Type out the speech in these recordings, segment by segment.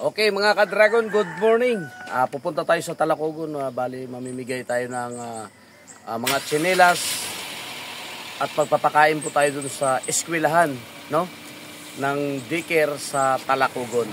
Okay mga ka-dragon, good morning. Pupunta tayo sa Talacogon. Bali mamimigay tayo ng mga tsinelas at pagpapakain po tayo dun sa eskwelahan, no? Ng daycare sa Talacogon.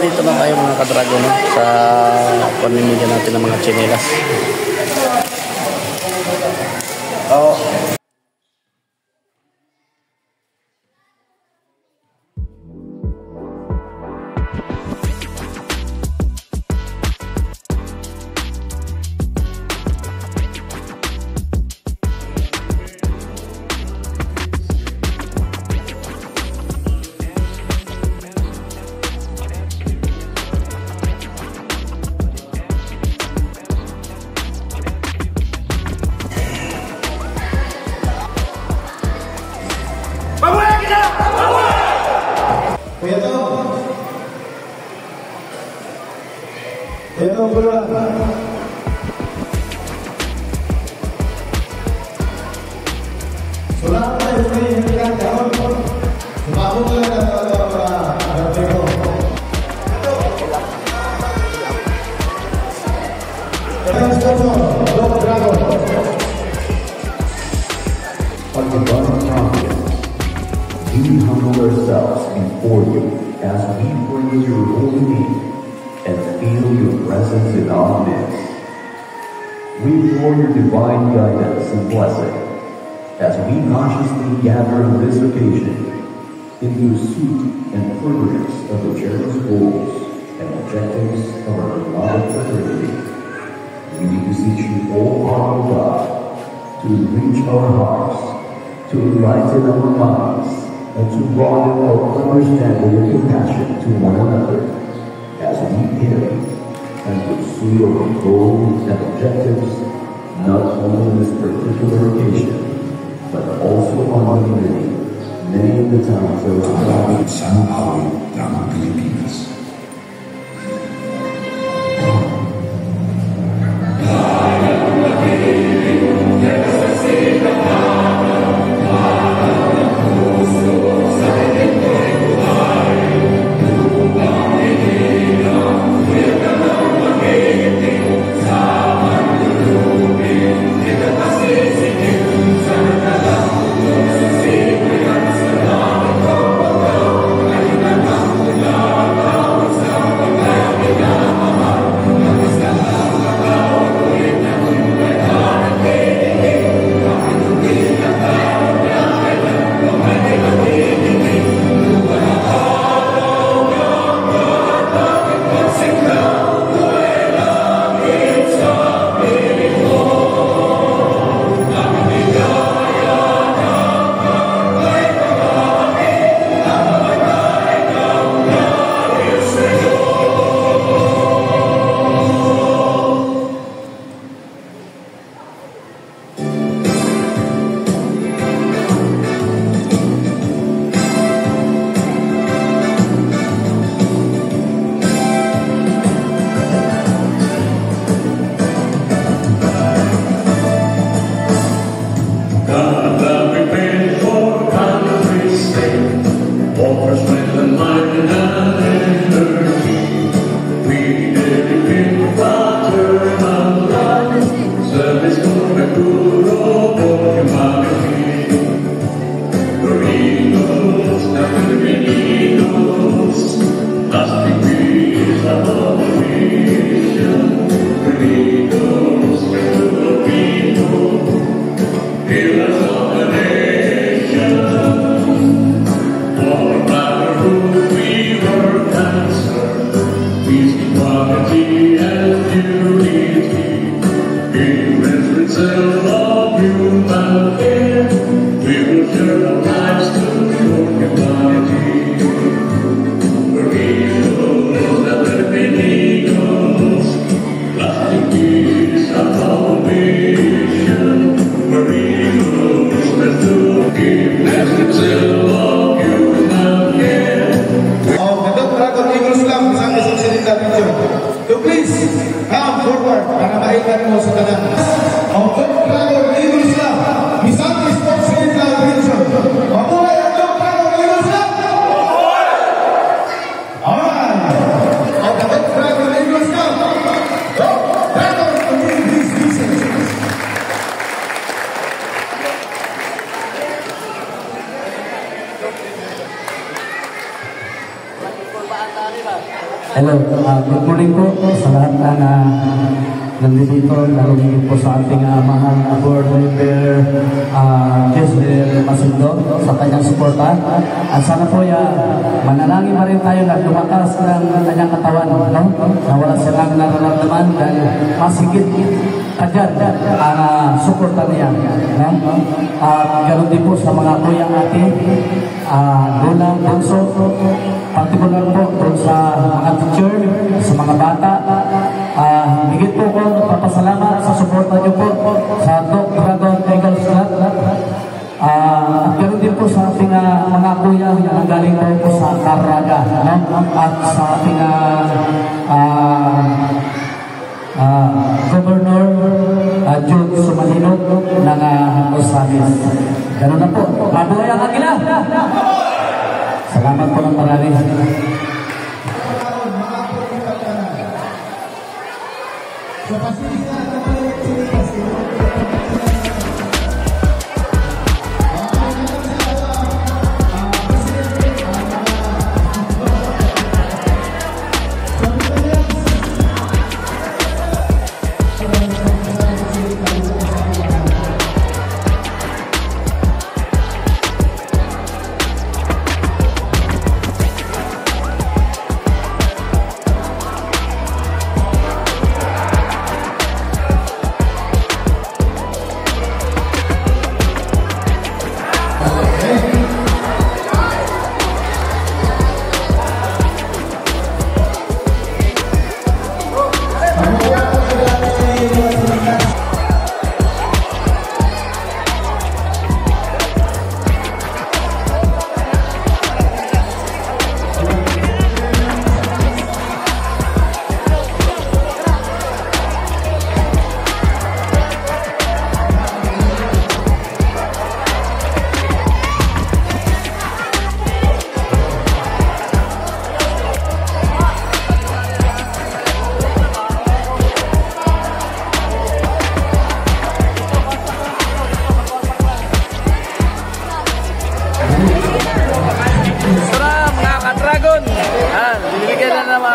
Dito na tayo mga ka-dragon, no? Sa pamimigyan natin ng mga tsinelas. Ito pula. Surat ini hentikan jauh. Semakin we humble ourselves before you as we praise your holy name and feel your presence in our midst. We implore your divine guidance and blessing as we consciously gather on this occasion in pursuit and furtherance of the cherished goals and objectives of our beloved fraternity. We beseech you, O our God, to reach our hearts, to enlighten our minds, and to broaden our understanding and compassion to one another as we carry and pursue our goals and objectives, not only on this particular occasion, but also on many of the times that we're traveling somehow down the Philippines. Oh kahitan mo sa tanan. Ang Dog Dragon Eagles Club, Misaki Sports Central Region. Mabuhay ang Dog Dragon Eagles Club! Alright! Ang Dog Dragon Eagles Club, Dog Dragon Eagles Club. Hello, good morning po sa lahat na nandito, lalo po sa ating mahal na board member, Jesler Masindo, sa kanyang suporta. At sana po manalangin pa rin tayo na lumakas ng kanyang katawan, no? Na wala silang nararamdaman dahil masigit ka dyan ang suporta niya. No? At ganoon din po sa mga kuya natin, Ronald Bonso, particular po doon sa mga teacher, sa mga bata. Higit po ko papasalamat sa suporta niyo po sa Dog Dragon Eagles Club. At ganoon din po sa ating mga kuya na galing po sa Caraga, no? At sa ating Governor Jude Sumalinog ng Osamis. Ganoon na po. Mabuhay ang Agila! Salamat po ng marami.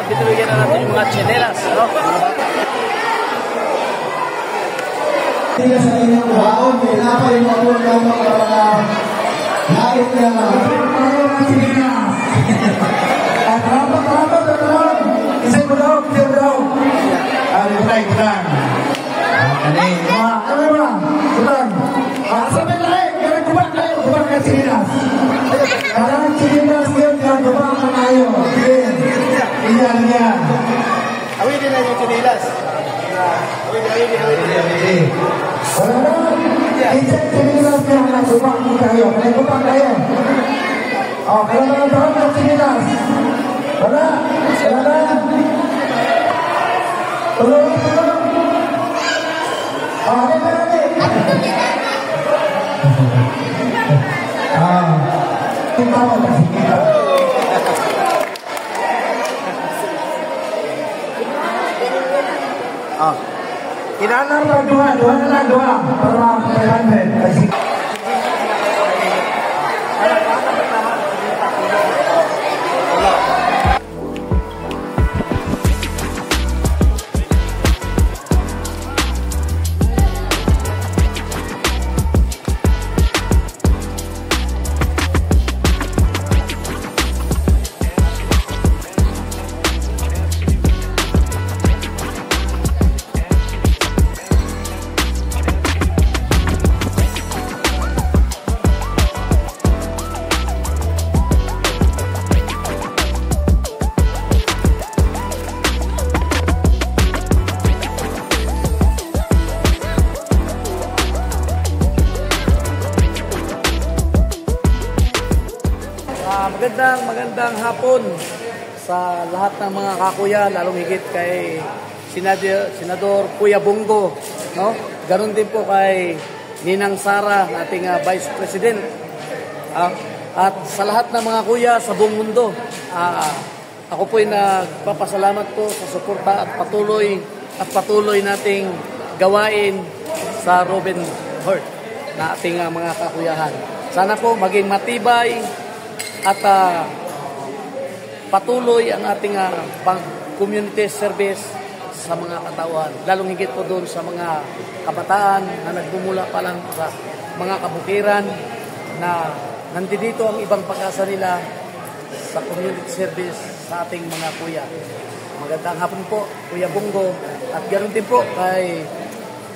Binibigyan na natin yung mga tsinelas, no? Hindi sa inyong baon, pinapay mo ako ng mga langit na mga tsinelas. At rapat. Isay mo daw. Butang. Ano ba? Butang. Sabi tayo, kaya kubak ka tsinelas. Karang tsinelas yun, kaya kubak ka tayo. Iya. Awin din na yung tsinelas. Awin. Wala na. Isang tsinelas kaya nakubak mo tayo. Kaya kubak tayo. Kaya mga taon ng tsinelas. Wala. Tulong. Dali. Tingnan mo kasi kita. Kailangan lang dua. Para makakailangan. Kasi Magandang hapon sa lahat ng mga kakuya, lalong higit kay Senador Kuya Bongo, no? Ganon din po kay Ninang Sara, ating Vice President. At sa lahat ng mga kuya sa buong mundo, ako po'y nagpapasalamat po sa suporta at patuloy nating gawain sa Robin Hood na ating mga kakuyahan. Sana po maging matibay at patuloy ang ating community service sa mga katauhan, lalong higit po doon sa mga kabataan na nagmumula pa lang sa mga kabukiran na nandito ang ibang pag-asa nila sa community service sa ating mga kuya. Magandang hapon po, Kuya Bongo, at ganoon din po kay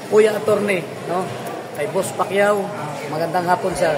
Kuya Attorney, no? Kay Boss Pacquiao. Magandang hapon, sir.